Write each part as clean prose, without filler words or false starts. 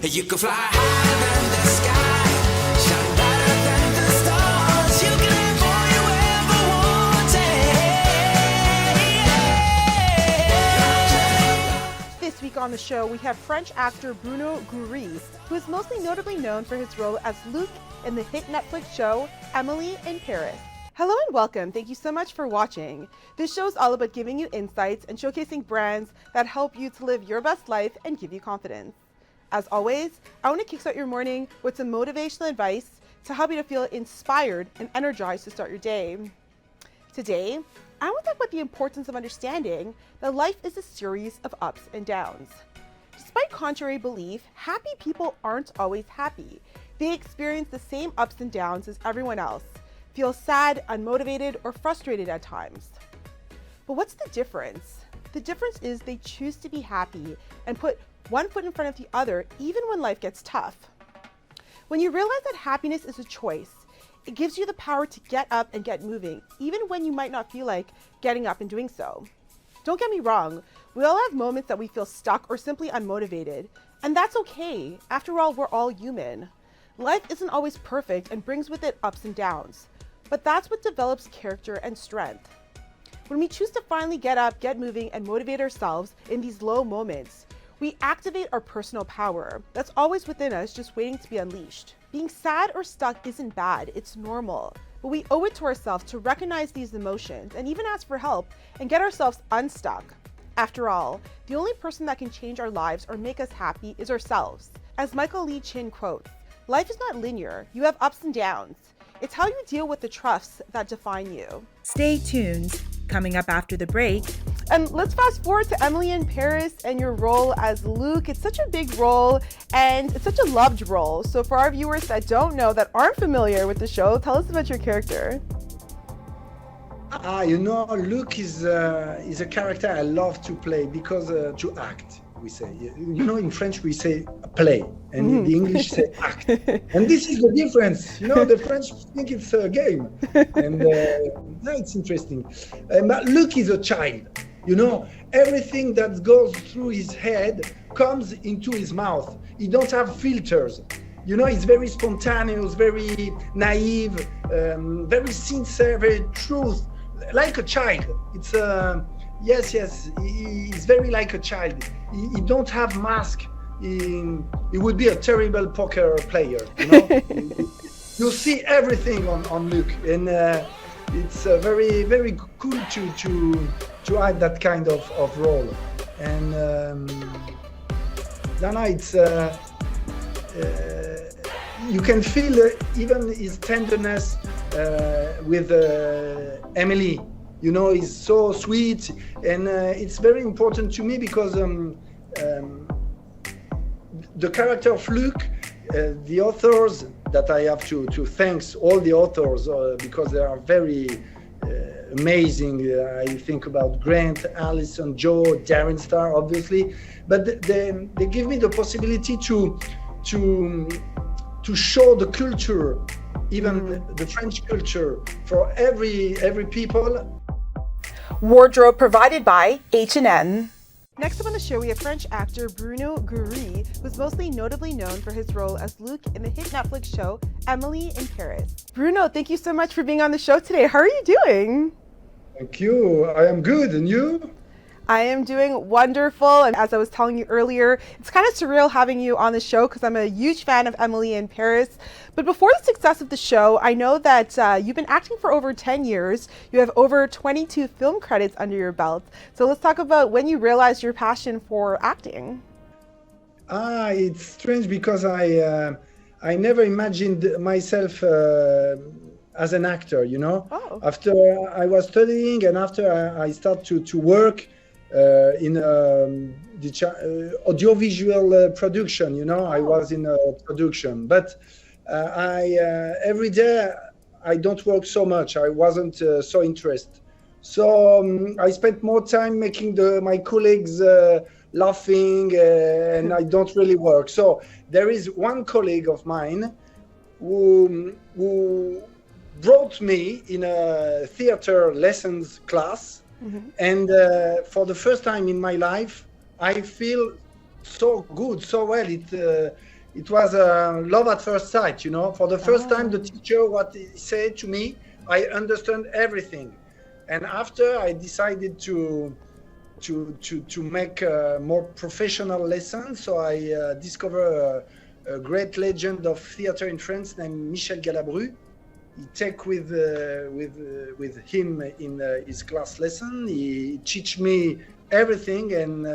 You can fly higher than the sky, shine brighter than the stars. You can have all you ever wanted. This week on the show, we have French actor Bruno Gouery, who is mostly notably known for his role as Luc in the hit Netflix show Emily in Paris. Hello and welcome. Thank you so much for watching. This show is all about giving you insights and showcasing brands that help you to live your best life and give you confidence. As always, I want to kickstart your morning with some motivational advice to help you to feel inspired and energized to start your day. Today, I want to talk about the importance of understanding that life is a series of ups and downs. Despite contrary belief, happy people aren't always happy. They experience the same ups and downs as everyone else, feel sad, unmotivated, or frustrated at times. But what's the difference? The difference is they choose to be happy and put one foot in front of the other even when life gets tough. When you realize that happiness is a choice, it gives you the power to get up and get moving, even when you might not feel like getting up and doing so. Don't get me wrong, we all have moments that we feel stuck or simply unmotivated, and that's okay. After all, we're all human. Life isn't always perfect and brings with it ups and downs, but that's what develops character and strength. When we choose to finally get up, get moving, and motivate ourselves in these low moments, we activate our personal power that's always within us, just waiting to be unleashed. Being sad or stuck isn't bad, it's normal. But we owe it to ourselves to recognize these emotions and even ask for help and get ourselves unstuck. After all, the only person that can change our lives or make us happy is ourselves. As Michael Lee Chin quotes, "Life is not linear, you have ups and downs. It's how you deal with the troughs that define you." Stay tuned. Coming up after the break. And let's fast forward to Emily in Paris and your role as Luc. It's such a big role and it's such a loved role. So for our viewers that don't know, that aren't familiar with the show, tell us about your character. Luc is a character I love to play because to act, we say. In French we say play, and in the English say act. And this is the difference. The French think it's a game, and now it's interesting. But Luc is a child. Everything that goes through his head comes into his mouth. He don't have filters. He's very spontaneous, very naive, very sincere, very truth, like a child. It's yes, he's very like a child. He don't have mask. He would be a terrible poker player. You see everything on Luc, and it's very, very cool to add that kind of role. And it's you can feel even his tenderness with Emily. He's so sweet, and it's very important to me because the character of Luc, the authors that I have to thank all the authors because they are very amazing. I think about Grant, Allison, Joe, Darren Star, obviously, but they give me the possibility to show the culture, even the French culture, for every people. Wardrobe provided by H&M. Next up on the show, we have French actor Bruno Gouery, who's mostly notably known for his role as Luc in the hit Netflix show Emily in Paris. Bruno, thank you so much for being on the show today. How are you doing? Thank you. I am good. And you? I am doing wonderful. And as I was telling you earlier, it's kind of surreal having you on the show because I'm a huge fan of Emily in Paris. But before the success of the show, I know that you've been acting for over 10 years. You have over 22 film credits under your belt. So let's talk about when you realized your passion for acting. It's strange because I never imagined myself as an actor, Oh. After I was studying and after I started to work in the audiovisual production, I was in a production, but every day I don't work so much. I wasn't so interested. So I spent more time making my colleagues laughing and I don't really work. So there is one colleague of mine who brought me in a theater lessons class. Mm-hmm. And for the first time in my life, I feel so good, so well. It was love at first sight, you know. For the first time, the teacher, what he said to me, I understand everything. And after I decided to make more professional lessons, so I discovered a great legend of theater in France named Michel Galabru. He take with him in his class lesson. He teach me everything, and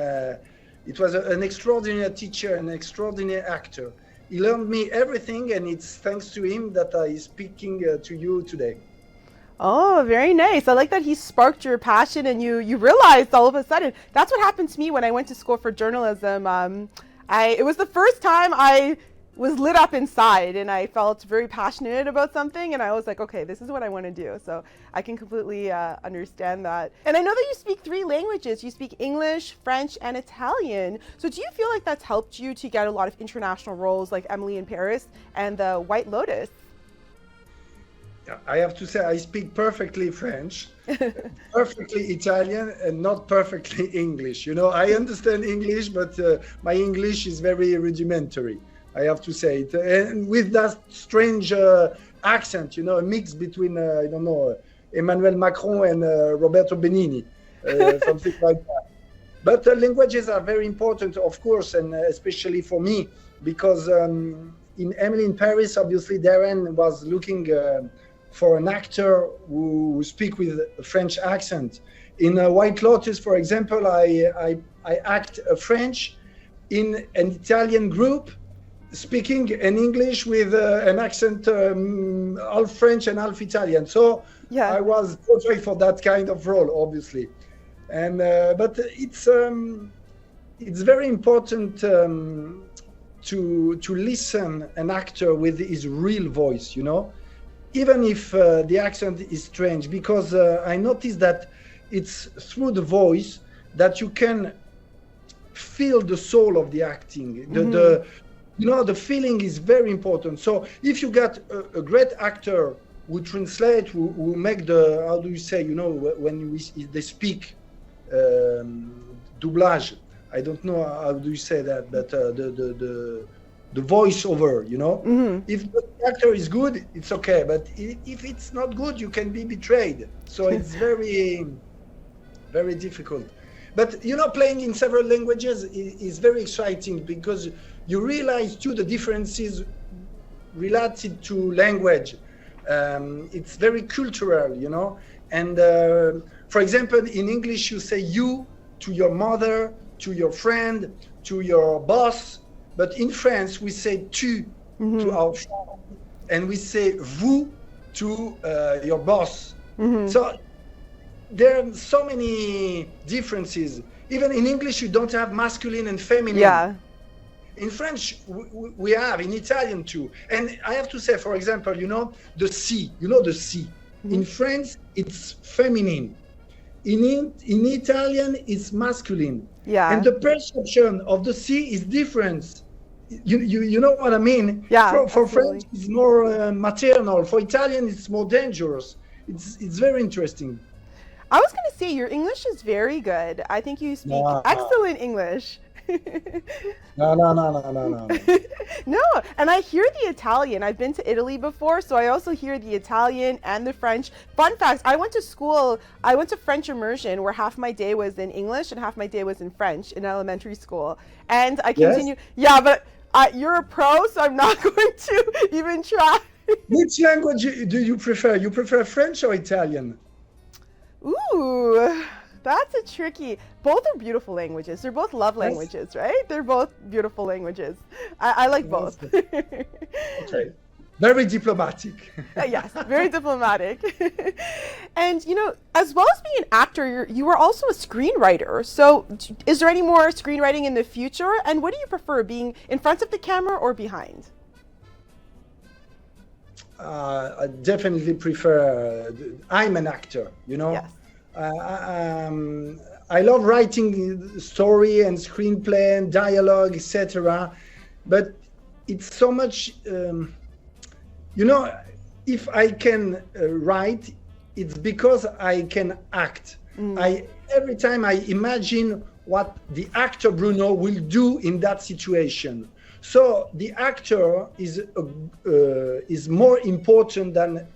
it was an extraordinary teacher, an extraordinary actor. He learned me everything, and it's thanks to him that I'm speaking to you today. Oh, very nice. I like that he sparked your passion and you realized all of a sudden. That's what happened to me when I went to school for journalism. It was the first time I was lit up inside and I felt very passionate about something, and I was like, okay, this is what I want to do. So I can completely understand that. And I know that you speak 3 languages. You speak English, French, and Italian. So do you feel like that's helped you to get a lot of international roles like Emily in Paris and the White Lotus? I have to say I speak perfectly French, perfectly Italian, and not perfectly English. You know, I understand English, but my English is very rudimentary. I have to say it, and with that strange accent, you know, a mix between I don't know, Emmanuel Macron and Roberto Benigni, something like that. But languages are very important, of course, and especially for me, because in Emily in Paris, obviously, Darriel was looking for an actor who speak with a French accent. In White Lotus, for example, I act a French in an Italian group, speaking in English with an accent half French and half Italian. So Yeah. I was perfect for that kind of role, obviously. And but it's very important to listen an actor with his real voice, you know, even if the accent is strange, because I noticed that it's through the voice that you can feel the soul of the acting. The you know, the feeling is very important. So if you got a great actor who translate, who make the, how do you say, you know, when they speak doublage, I don't know how do you say that, but the voiceover, you know. If the actor is good, it's okay, but if it's not good, you can be betrayed. So it's very, very difficult. But you know, playing in several languages is very exciting, because you realize too the differences related to language. It's very cultural, you know. And for example, in English, you say you to your mother, to your friend, to your boss. But in France, we say tu to our friend, and we say vous to your boss. So there are so many differences. Even in English, you don't have masculine and feminine. Yeah. In French, we have, in Italian too. And I have to say, for example, you know, the C, you know, the C. In French, it's feminine. In Italian, it's masculine. Yeah. And the perception of the C is different. You know what I mean? Yeah, For absolutely. French, it's more maternal. For Italian, it's more dangerous. It's very interesting. I was going to say your English is very good. I think you speak excellent English. No. No, and I hear the Italian. I've been to Italy before, so I also hear the Italian and the French. Fun fact, I went to French immersion where half my day was in English and half my day was in French in elementary school. And I continue, yeah, but you're a pro, so I'm not going to even try. Which language do you prefer? You prefer French or Italian? Ooh, that's a tricky. Both are beautiful languages. They're both love languages, right? They're both beautiful languages. I like both. Okay. Very diplomatic. Yes, very diplomatic. And, you know, as well as being an actor, you were also a screenwriter. So is there any more screenwriting in the future? And what do you prefer, being in front of the camera or behind? I definitely prefer, I'm an actor, you know. Yes. I love writing story and screenplay and dialogue, etc. But it's so much, you know, if I can write, it's because I can act. Every time I imagine what the actor Bruno will do in that situation. So the actor is more important than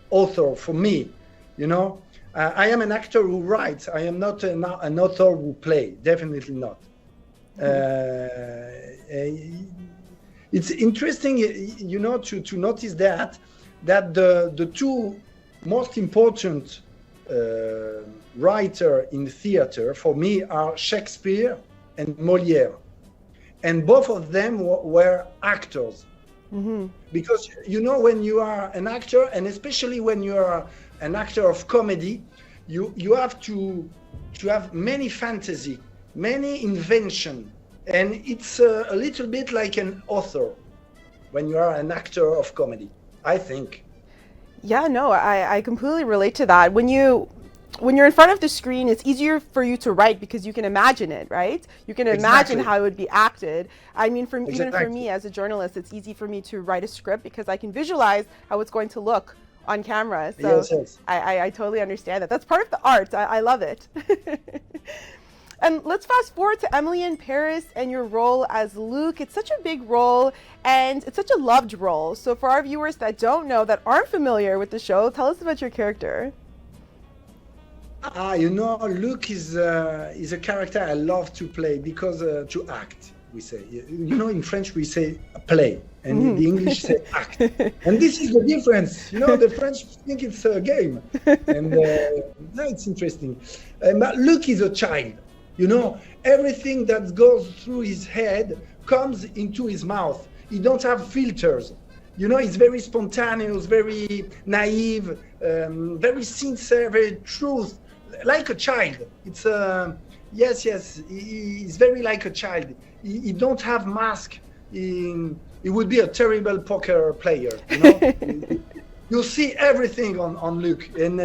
author for me. You know, I am an actor who writes. I am not an author who plays. Definitely not. It's interesting, you know, to notice that the two most important writer in theater for me are Shakespeare and Molière, and both of them were actors. Because you know, when you are an actor, and especially when you are an actor of comedy, you have to have many fantasy, many invention, and it's a little bit like an author when you are an actor of comedy, I think. Yeah, no, I completely relate to that. When you're in front of the screen, it's easier for you to write because you can imagine it, right? You can imagine Exactly. how it would be acted. I mean, even for Exactly. me as a journalist, it's easy for me to write a script because I can visualize how it's going to look on camera. So Yes. I totally understand that. That's part of the art. I love it. And let's fast forward to Emily in Paris and your role as Luke. It's such a big role and it's such a loved role. So for our viewers that don't know, that aren't familiar with the show, tell us about your character. You know, Luke is a character I love to play because to act, we say. You know, in French we say play, and in the English say act. And this is the difference. You know, the French think it's a game, and no, it's interesting. But Luke is a child. You know, everything that goes through his head comes into his mouth. He don't have filters. You know, he's very spontaneous, very naive, very sincere, very truth, like a child. It's yes, he's very like a child. He don't have mask. He would be a terrible poker player. You know, you see everything on Luke, and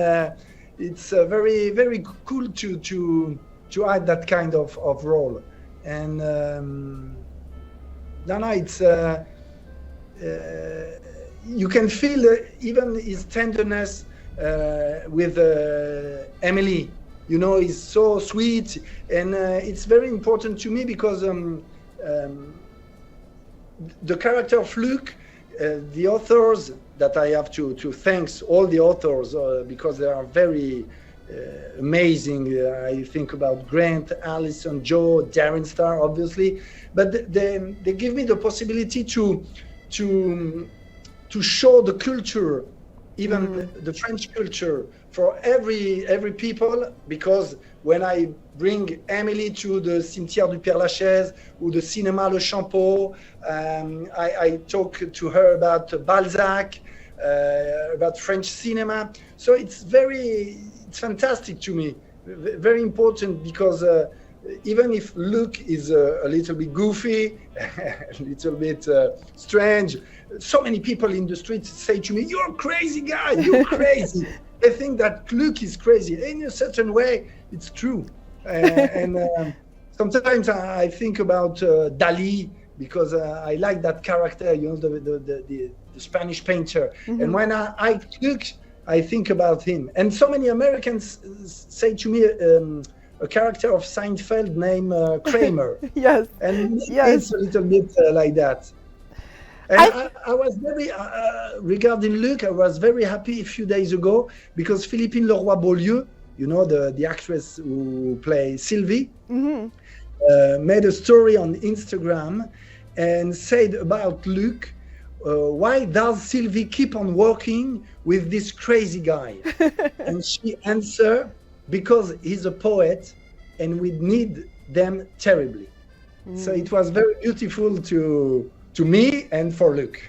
it's very very cool to add that kind of role. And no, it's you can feel even his tenderness with Emily. You know, he's so sweet, and it's very important to me because the character of Luke, the authors that I have to thank all the authors because they are very amazing. I think about Grant, Allison, Joe, Darren Star, obviously, but they give me the possibility to show the culture, even the French culture, for every people. Because when I bring Emily to the Cimetière du Père Lachaise or the Cinéma Le Champeau, I talk to her about Balzac, about French cinema. So it's fantastic to me, very important, because even if Luke is a little bit goofy, a little bit strange, so many people in the streets say to me, "You're a crazy guy, you're crazy." They think that Luke is crazy. In a certain way, it's true. And sometimes I think about Dali, because I like that character, you know, the Spanish painter. And when I look, I think about him. And so many Americans say to me a character of Seinfeld named Kramer. Yes. And Yes. it's a little bit like that. And I was very, regarding Luc, I was very happy a few days ago because Philippine Leroy-Beaulieu, you know, the actress who plays Sylvie, made a story on Instagram and said about Luc, why does Sylvie keep on working with this crazy guy? And she answered, because he's a poet and we need them terribly. So it was very beautiful to me and for Luc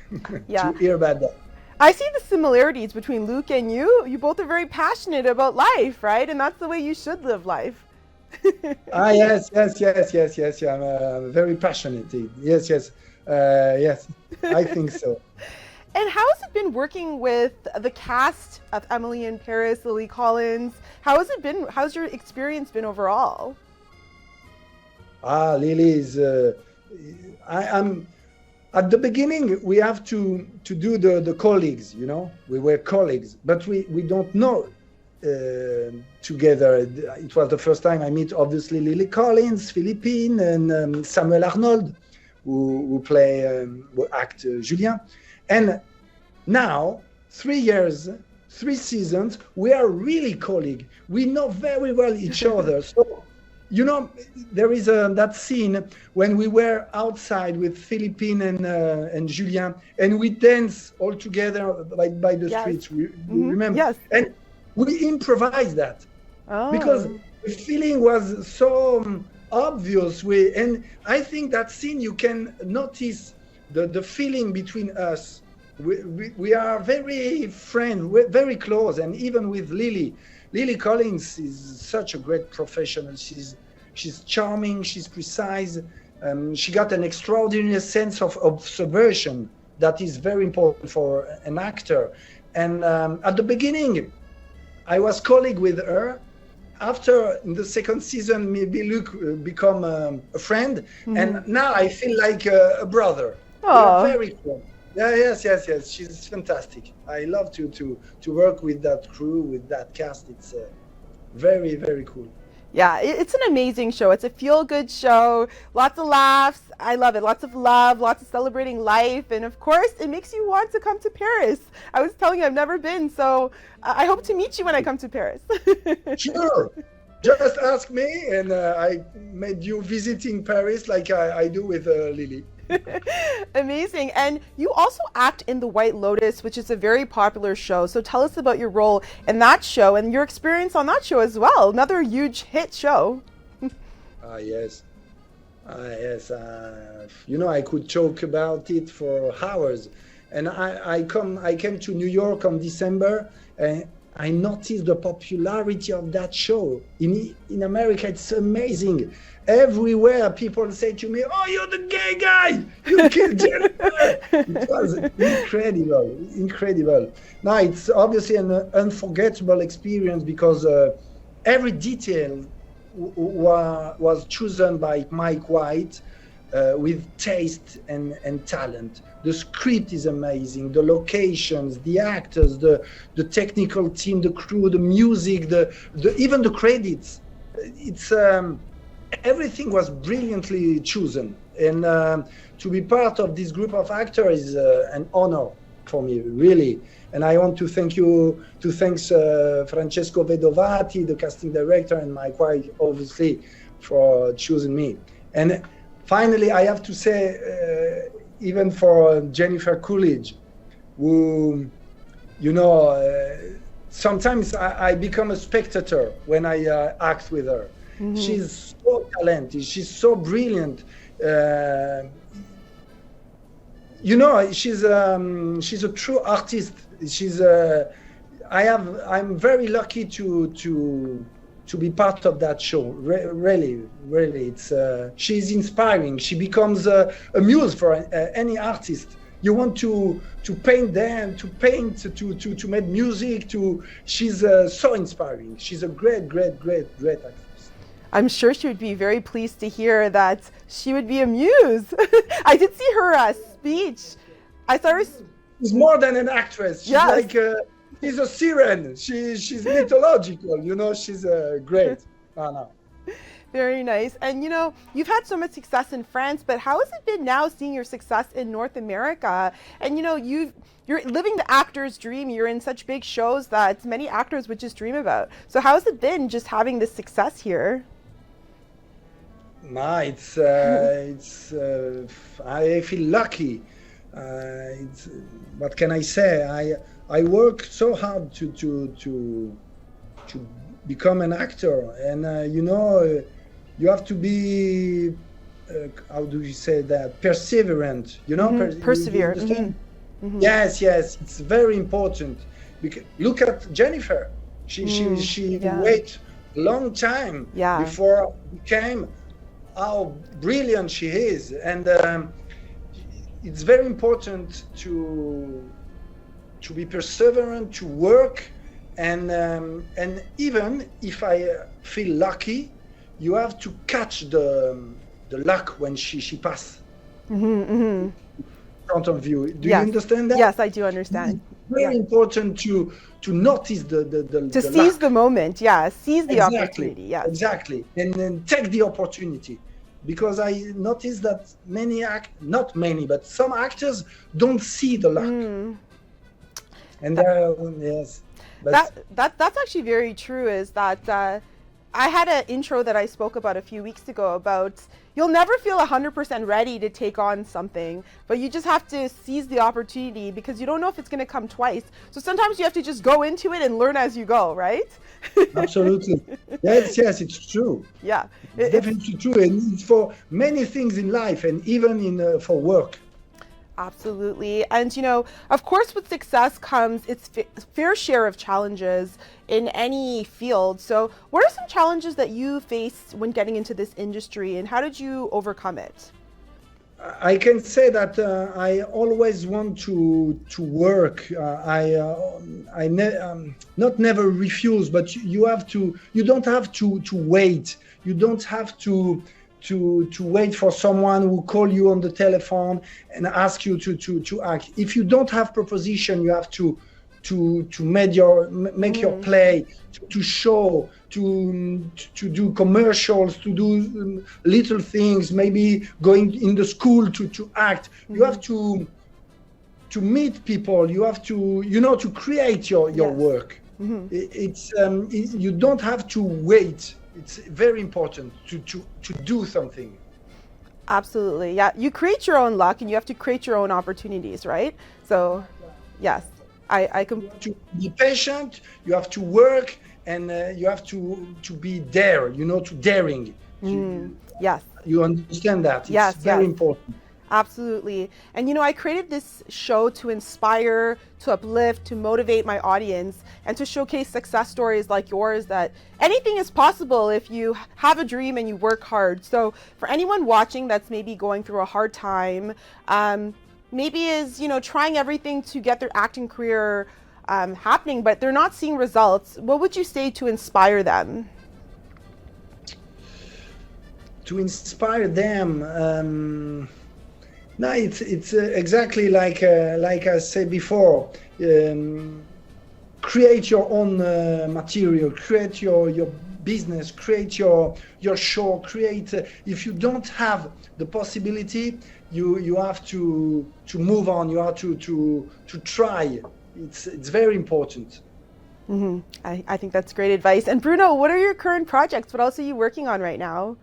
Yeah. to hear about that. I see the similarities between Luke and you. You both are very passionate about life, right? And that's the way you should live life. Yes. I'm very passionate. Yes, I think so. And how has it been working with the cast of Emily in Paris, Lily Collins? How has it been? How's your experience been overall? Lily is. I'm. At the beginning, we have to do the colleagues. You know, we were colleagues, but we don't know together. It was the first time I meet, obviously, Lily Collins, Philippine, and Samuel Arnold, who act Julien. And now, 3 years, 3 seasons, we are really colleagues. We know very well each other. So, you know, there is that scene when we were outside with Philippine and Julien, and we dance all together by the streets. We remember? Yes. And we improvised that Oh. because the feeling was so obvious. And I think that scene, you can notice the feeling between us. We are very we're very close, and even with Lily Collins is such a great professional. She's charming, she's precise. She got an extraordinary sense of observation that is very important for an actor. And at the beginning, I was colleague with her. After, in the second season, maybe Luc become a friend, and now I feel like a brother. Aw. We're very close. Yeah, yes. She's fantastic. I love to work with that crew, with that cast. It's very, very cool. Yeah, it's an amazing show. It's a feel-good show. Lots of laughs. I love it. Lots of love, lots of celebrating life. And of course, it makes you want to come to Paris. I was telling you I've never been, so I hope to meet you when I come to Paris. Sure. Just ask me, and I made you visiting Paris like I do with Lily. Amazing. And you also act in The White Lotus, which is a very popular show. So tell us about your role in that show and your experience on that show as well. Another huge hit show. Yes. You know, I could talk about it for hours. And I came to New York on December, and I noticed the popularity of that show. In America, it's amazing. Everywhere people say to me, "Oh, you're the gay guy! You killed Jennifer!" It was incredible. Now, it's obviously an unforgettable experience because every detail was chosen by Mike White with taste and talent. The script is amazing, the locations, the actors, the technical team, the crew, the music, even the credits. It's everything was brilliantly chosen, and to be part of this group of actors is an honor for me, really. And I want to thank Francesco Vedovati, the casting director, and Mike White, obviously, for choosing me. And finally, I have to say, even for Jennifer Coolidge, who, you know, sometimes I become a spectator when I act with her. Mm-hmm. She's so talented. She's so brilliant. You know, she's a true artist. I'm very lucky to be part of that show. Really, it's she's inspiring. She becomes a muse for any artist. You want to paint them, to paint, to make music. She's so inspiring. She's a great actress. I'm sure she would be very pleased to hear that she would be a muse. I did see her speech. I saw her. She's more than an actress. She's yes. like she's a siren. She's mythological. You know, she's great. No. Very nice. And you know, you've had so much success in France, but how has it been now seeing your success in North America? And you know, you're living the actor's dream. You're in such big shows that many actors would just dream about. So how has it been just having this success here? No, it's I feel lucky. What can I say? I work so hard to become an actor, and you know, you have to be how do you say that? Perseverant. You know, persevere. Yes, it's very important. Because look at Jennifer. She wait a long time before became how brilliant she is, and it's very important to be perseverant, to work, and even if I feel lucky, you have to catch the luck when she pass. front of you. Do Yes. you understand that? Yes, I do understand. Very important to notice the To seize lack. the moment, yeah, seize the Exactly. opportunity, yes. Exactly, and then take the opportunity, because I noticed that not many, but some actors don't see the luck. And yes, but That's actually very true. Is that I had an intro that I spoke about a few weeks ago about you'll never feel 100% ready to take on something, but you just have to seize the opportunity because you don't know if it's going to come twice. So sometimes you have to just go into it and learn as you go, right? absolutely, yes, it's true. Yeah. It's definitely true, and it's for many things in life, and even in for work. Absolutely. And, of course, with success comes its fair share of challenges in any field. So what are some challenges that you faced when getting into this industry, and how did you overcome it? I can say that I always want to work. Not never refuse, but you don't have to wait. You don't have to wait for someone who call you on the telephone and ask you to act. If you don't have proposition, you have to make your play, to show, to do commercials, to do little things, maybe going in the school to act. You have to meet people. You have to to create your work. You don't have to wait. It's very important to do something. Absolutely. Yeah. You create your own luck and you have to create your own opportunities, right? So, yes, I can. You have to be patient, you have to work, and you have to be to daring. Yes. You understand that? Yes, It's very yes. important. Absolutely. And I created this show to inspire, to uplift, to motivate my audience, and to showcase success stories like yours that anything is possible if you have a dream and you work hard. So for anyone watching that's maybe going through a hard time, maybe is, trying everything to get their acting career happening, but they're not seeing results, what would you say to inspire them? To inspire them, no, it's exactly like I said before. Create your own material, create your business, create your show. Create. If you don't have the possibility, you have to move on. You have to try. It's very important. I think that's great advice. And Bruno, what are your current projects? What else are you working on right now?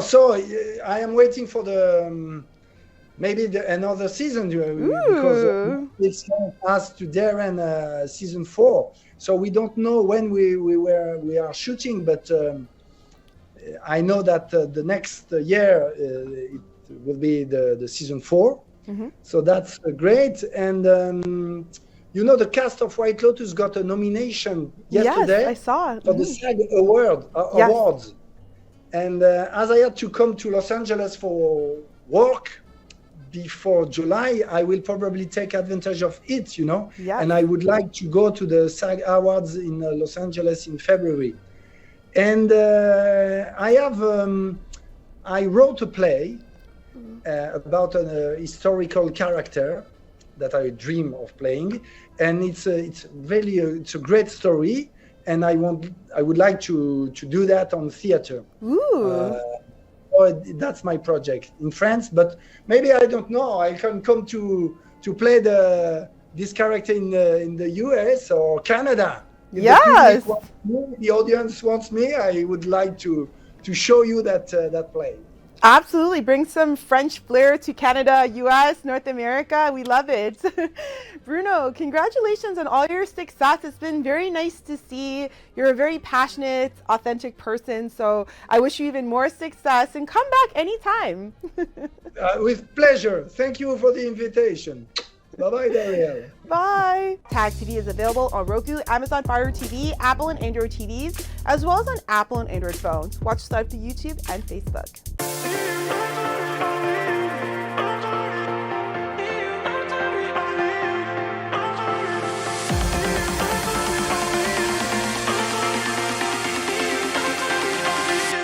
So I am waiting for maybe another season because it's asked to Darriel season 4. So we don't know when we are shooting, but I know that the next year it will be the season 4. So that's great. And the cast of White Lotus got a nomination yesterday. Yes, I saw. For the SAG Awards. And as I had to come to Los Angeles for work before July, I will probably take advantage of it, Yes. And I would like to go to the SAG Awards in Los Angeles in February. And I wrote a play about a historical character that I dream of playing, and it's a great story. And I would like to do that on theater. That's my project in France, but maybe I don't know. I can come to play this character in the US or Canada. If Yes. the audience wants me, I would like to show you that play. Absolutely. Bring some French flair to Canada, US, North America. We love it. Bruno, congratulations on all your success. It's been very nice to see. You're a very passionate, authentic person. So I wish you even more success and come back anytime. With pleasure. Thank you for the invitation. Bye-bye, Darriel. Bye. Tag TV is available on Roku, Amazon Fire TV, Apple and Android TVs, as well as on Apple and Android phones. Watch us live through YouTube and Facebook.